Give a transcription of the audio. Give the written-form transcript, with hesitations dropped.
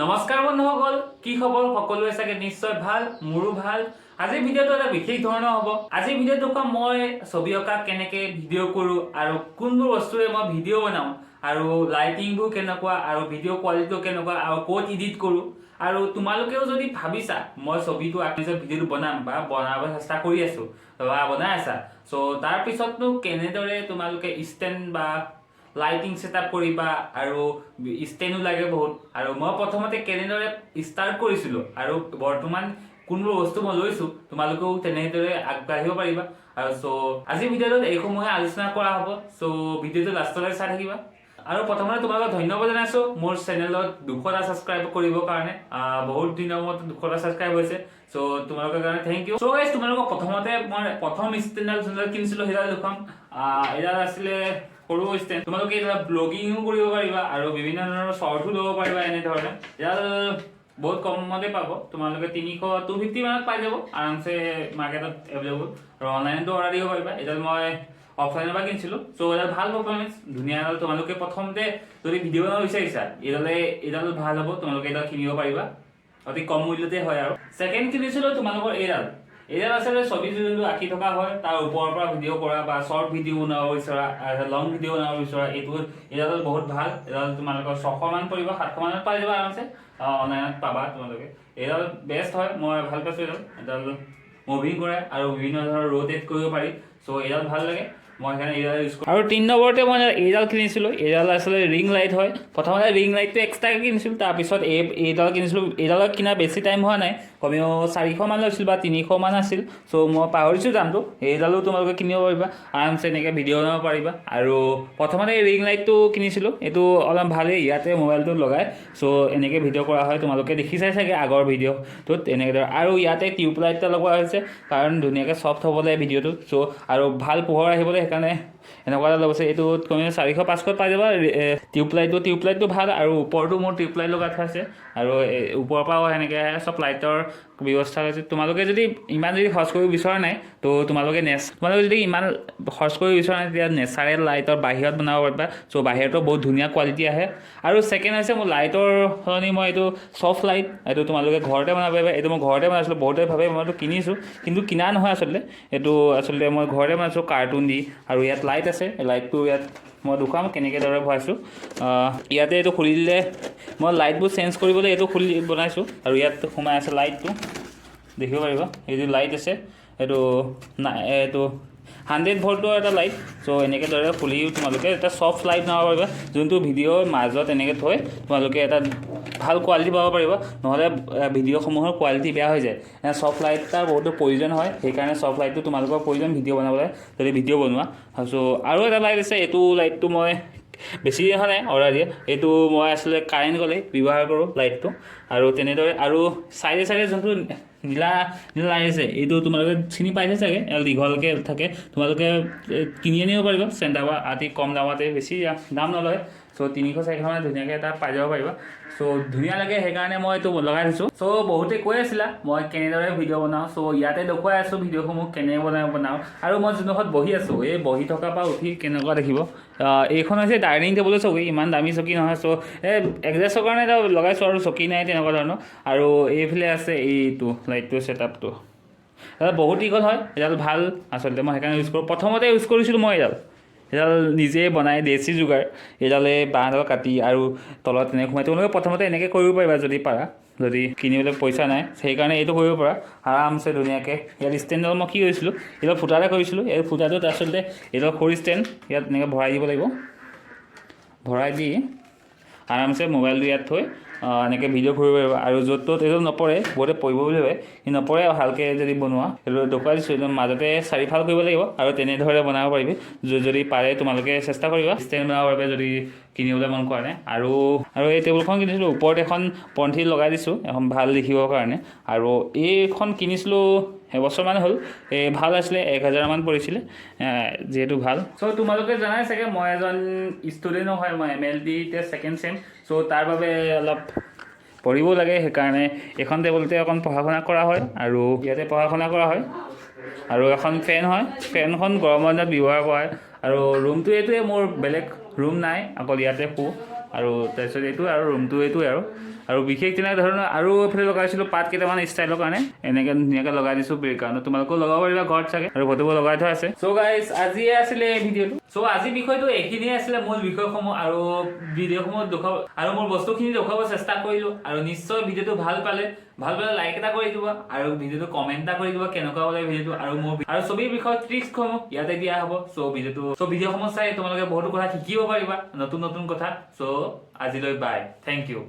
নমস্কাৰ বন্ধুসকল, কি খবৰ? সকলোৱে চাগে নিশ্চয় ভাল, মোৰো ভাল। আজিৰ ভিডিঅ'টো এটা বিশেষ ধৰণৰ হ'ব। আজিৰ ভিডিঅ'টোত মই ছবি অঁকা কেনেকৈ ভিডিঅ' কৰোঁ আৰু কোনবোৰ বস্তুৰে মই ভিডিঅ' বনাওঁ আৰু লাইটিংবোৰ কেনেকুৱা আৰু ভিডিঅ' কোৱালিটিটো কেনেকুৱা আৰু ক'ত এডিট কৰোঁ। আৰু তোমালোকেও যদি ভাবিছা মই ছবিটো নিজৰ ভিডিঅ'টো বনাম বা বনাব চেষ্টা কৰি আছোঁ বা বনাই আছা, চ' তাৰপিছতনো কেনেদৰে তোমালোকে ষ্টেণ্ড বা লাইটিং ছেটআপ কৰিবা আৰু ষ্টেণ্ডো লাগে বহুত। আৰু মই প্ৰথমতে কেনেদৰে ষ্টাৰ্ট কৰিছিলোঁ আৰু বৰ্তমান কোনবোৰ বস্তু মই লৈছোঁ, তোমালোকেও তেনেদৰে আগবাঢ়িব পাৰিবা। আৰু আজিৰ ভিডিঅ'টোত এইসমূহে আলোচনা কৰা হ'ব। ভিডিঅ'টো লাষ্টলৈ চাই থাকিবা। আৰু প্ৰথমতে তোমালোকক ধন্যবাদ জনাইছোঁ মোৰ চেনেলত 200টা ছাবস্ক্ৰাইব কৰিবৰ কাৰণে। বহুত দিনৰ মূৰত 200টা ছাবস্ক্ৰাইব হৈছে। তোমালোকৰ কাৰণে থেংক ইউ। গাইজ, তোমালোকক প্ৰথমতে মই প্ৰথম ষ্টেণ্ডডাল যোনডাল কিনিছিলোঁ সেইডাল দেখুৱাম। এইডাল আছিলে সৰু ষ্টেণ্ড। তোমালোকে এইডাল ব্লগিঙো কৰিব পাৰিবা আৰু বিভিন্ন ধৰণৰ শ্বৰ্টো ল'ব পাৰিবা। এনেধৰণে এইডাল বহুত কমতে পাব। তোমালোকে 250 মানত পাই যাব আৰামছে, মাৰ্কেটত এভেইলেবল আৰু অনলাইনতো অৰ্ডাৰ দিব পাৰিবা। এইডাল মই অফলাইনৰ পৰা কিনিছিলোঁ। এডাল ভাল পাৰফৰ্মেঞ্চ, ধুনীয়া এডাল। তোমালোকে প্ৰথমতে যদি ভিডিঅ' বনাব বিচাৰিছা এইডাল ভাল হ'ব। তোমালোকে এইডাল কিনিব পাৰিবা, অতি কম মূল্যতে হয়। আৰু ছেকেণ্ড কিনিছিলোঁ তোমালোকৰ এইডাল আচলতে ছবি যোনটো আঁকি থকা হয় তাৰ ওপৰৰ পৰা ভিডিঅ' কৰা বা শ্বৰ্ট ভিডিঅ' বনাব বিচৰা, লং ভিডিঅ' বনাব বিচৰা, এইডাল বহুত ভাল। এইডাল তোমালোকৰ 600 মান পৰিব, 700 মানত পাই যাবা আৰামছে। অনলাইনত পাবা তোমালোকে। এইডাল বেষ্ট হয়, মই ভাল পাইছোঁ। এইডাল মুভিং কৰে আৰু বিভিন্ন ধৰণৰ ৰোটেট কৰিব পাৰি। এইডাল ভাল লাগে, মই সেইকাৰণে এইডাল ইউজ কৰোঁ। আৰু 3 নম্বৰতে মই এইডাল কিনিছিলোঁ। এইডাল আচলতে ৰিং লাইট হয়। প্ৰথমতে ৰিং লাইটটো এক্সট্ৰাকৈ কিনিছিলোঁ, তাৰপিছত এইডাল কিনিছিলোঁ। এইডালত কিনা বেছি টাইম হোৱা নাই, কমেও 400 মান লৈছিল বা 300 মান আছিল। মই পাহৰিছোঁ দামটো। এইডালো তোমালোকে কিনিব পাৰিবা, আৰামছে এনেকৈ ভিডিঅ' বনাব পাৰিবা। আৰু প্ৰথমতে এই ৰিং লাইটটো কিনিছিলোঁ, এইটো অলপ ভালেই। ইয়াতে মোবাইলটোত লগাই এনেকৈ ভিডিঅ' কৰা হয়। তোমালোকে দেখিছাই চাগে আগৰ ভিডিঅ'টোত এনেকৈ। আৰু ইয়াতে টিউব লাইট এটা লগোৱা হৈছে কাৰণ ধুনীয়াকৈ চফ্ট হ'বলৈ ভিডিঅ'টো। আৰু ভাল পোহৰ আহিবলৈ সেইকাৰণে এনেকুৱা এটা লগছে। এইটোত কমেও 400-500 পাই যাবা টিউবলাইটটো ভাল। আৰু ওপৰতো মোৰ টিউবলাইট লগাই থোৱা আছে আৰু ওপৰৰ পৰাও সেনেকৈ চব লাইটৰ ব্যৱস্থা হৈছে। তোমালোকে যদি ইমান খৰচ কৰিব বিচৰা নাই, তোমালোকে যদি ইমান খৰচ কৰিব বিচৰা নাই, তেতিয়া নেচাৰেল লাইটৰ বাহিৰত বনাব পাৰিবা। বাহিৰতো বহুত ধুনীয়া কোৱালিটি আহে। আৰু ছেকেণ্ড হৈছে মোৰ লাইটৰ সলনি মই এইটো চফ্ট লাইট, এইটো তোমালোকে ঘৰতে বনাব পাৰিবা। এইটো মই ঘৰতে বনাইছিলোঁ। বহুতে ভাবে মইতো কিনিছোঁ, কিন্তু কিনা নহয় আচলতে। এইটো আচলতে মই ঘৰতে বনাইছোঁ কাৰ্টুন দি। আৰু ইয়াত লাইট আছে, লাইটটো ইয়াত মই দেখুৱাম কেনেকৈ দৰে ভৰাইছোঁ। ইয়াতে এইটো খুলি দিলে মই লাইটবোৰ চেঞ্জ কৰিবলৈ এইটো খুলি বনাইছোঁ। আৰু ইয়াত সোমাই আছে লাইটটো, দেখিব পাৰিবা। এইটো লাইট আছে, এইটো 100 ভল্টৰ এটা লাইট। এনেকৈ দৰে খুলিও তোমালোকে এটা চফ্ট লাইট বনাব পাৰিবা, যোনটো ভিডিঅ'ৰ মাজত এনেকৈ থৈ তোমালোকে এটা ভাল কোৱালিটি পাব পাৰিবা। নহ'লে ভিডিঅ'সমূহৰ কোৱালিটি বেয়া হৈ যায়। চফ্ট লাইট এটাৰ বহুতো প্ৰয়োজন হয়, সেইকাৰণে চফ্ট লাইটটো তোমালোকৰ প্ৰয়োজন ভিডিঅ' বনাবলৈ, যদি ভিডিঅ' বনোৱা। আৰু এটা লাইট আছে, এইটো লাইটটো মই বেছি দিন হোৱা নাই অৰ্ডাৰ দিয়ে। এইটো মই আচলতে কাৰেণ্ট গ'লে ব্যৱহাৰ কৰোঁ লাইটটো। আৰু তেনেদৰে আৰু চাইডে যোনটো নীলা লাইট আছে, এইটো তোমালোকে চিনি পাইছে চাগে, দীঘলকৈ থাকে। তোমালোকে কিনি আনিব পাৰিবা চেণ্টাৰৰ পৰা, অতি কম দামতে, বেছি দাম নলয়। 300-400 মানে ধুনীয়াকৈ এটা পাই যাব পাৰিবা। ধুনীয়া লাগে, সেইকাৰণে মই এইটো লগাই থৈছোঁ। বহুতে কৈ আছিলা মই কেনেদৰে ভিডিঅ' বনাওঁ। ইয়াতে দেখুৱাই আছোঁ ভিডিঅ'সমূহ কেনেকৈ বনাওঁ। আৰু মই যোনডোখৰত বহি আছোঁ, এই বহি থকাৰ পৰা উঠি কেনেকুৱা দেখিব। এইখন হৈছে ডাইনিং টেবুলৰ চকী, ইমান দামী চকী নহয়। এডজাষ্টৰ কাৰণে এটা লগাইছোঁ, আৰু চকী নাই তেনেকুৱা ধৰণৰ। আৰু এইফালে আছে এইটো লাইটটো ছেটআপটো। এডাল বহুত দীঘল হয়, এডাল ভাল আচলতে, মই সেইকাৰণে ইউজ কৰোঁ। প্ৰথমতে ইউজ কৰিছিলোঁ মই এইডাল নিজে বনাই দেশী যোগাৰ। এইডালে বাঁহডাল কাটি আৰু তলত এনেকৈ সোমাই। তোমালোকে প্ৰথমতে এনেকৈ কৰিব পাৰিবা যদি পাৰা, যদি কিনিবলৈ পইচা নাই। সেইকাৰণে এইটো কৰিব পাৰা আৰামছে ধুনীয়াকৈ। ইয়াত ষ্টেণ্ডডাল মই কি কৰিছিলোঁ, এইডাল ফুটা এটা কৰিছিলোঁ। এই ফুটাটোত আচলতে এইডাল সৰু ষ্টেণ্ড, ইয়াত এনেকৈ ভৰাই দিব লাগিব। ভৰাই দি আৰামছে মোবাইলটো ইয়াত থৈ এনেকৈ ভিডিঅ' কৰিব পাৰিবা। আৰু য'ত ত'ত এইটো নপৰে, বহুতে পৰিব বুলি ভাবে, কিন্তু নপৰে। ভালকৈ যদি বনোৱা, এইটো দেখুৱাই দিছোঁ। একদম মাজতে 4 ফাল কৰিব লাগিব, আৰু তেনেদৰে বনাব পাৰিবি। যদি পাৰে তোমালোকে চেষ্টা কৰিবা ষ্টেণ্ড বনাব পাৰিবা, যদি কিনিবলৈ মন কৰা নাই। আৰু এই টেবুলখন কিনিছিলোঁ, ওপৰত এখন পন্থী লগাই দিছোঁ, এখন ভাল দেখিবৰ কাৰণে। আৰু এইখন কিনিছিলোঁ এবছৰমান হ'ল। ভাল আছিলে, 1000 মান পৰিছিলে, যিহেতু ভাল। তোমালোকে জানাই চাগে মই এজন ষ্টুডেণ্টো হয়, মই MLD-তে ছেকেণ্ড চেম। তাৰ বাবে অলপ পঢ়িবও লাগে, সেইকাৰণে এইখন টেবুলতে অকণ পঢ়া শুনা কৰা হয়। আৰু ইয়াতে পঢ়া শুনা কৰা হয়। আৰু এখন ফেন হয়, ফেনখন গৰমৰ দিনত ব্যৱহাৰ কৰা হয়। আৰু ৰুমটো এইটোৱে, মোৰ বেলেগ ৰুম নাই, অকল ইয়াতে শুওঁ। আৰু তাৰপিছত এইটো আৰু ৰুমটো এইটোৱে। আৰু আৰু বিশেষ তেনেকুৱা ধৰণৰ আৰু এইফালে লগাইছিলোঁ পাত কেইটামান ষ্টাইলৰ কাৰণে এনেকৈ ধুনীয়াকৈ লগাই দিছোঁ বেৰ কাৰণে তোমালোকেও লগাব পাৰিবা ঘৰত চাগে আৰু ফটোবোৰ লগাই থোৱা আছে চ' গাইজ আজিয়ে আছিলে এই ভিডিঅ'টো চ' আজি বিষয়টো এইখিনিয়ে আছিলে মূল বিষয়সমূহ আৰু ভিডিঅ'সমূহ দেখুৱাব আৰু মোৰ বস্তুখিনি দেখুৱাব চেষ্টা কৰিলোঁ আৰু নিশ্চয় ভিডিঅ'টো ভাল পালে লাইক এটা কৰি দিব আৰু ভিডিঅ'টো কমেণ্ট এটা কৰি দিব কেনেকুৱা হ'লে ভিডিঅ'টো আৰু মোৰ আৰু ছবিৰ বিষয়ে ট্ৰিক্সসমূহ ইয়াতে দিয়া হ'ব চ' ভিডিঅ'সমূহ চাই তোমালোকে বহুতো কথা শিকিব পাৰিবা নতুন কথা চ' আজিলৈ বাই থেংক ইউ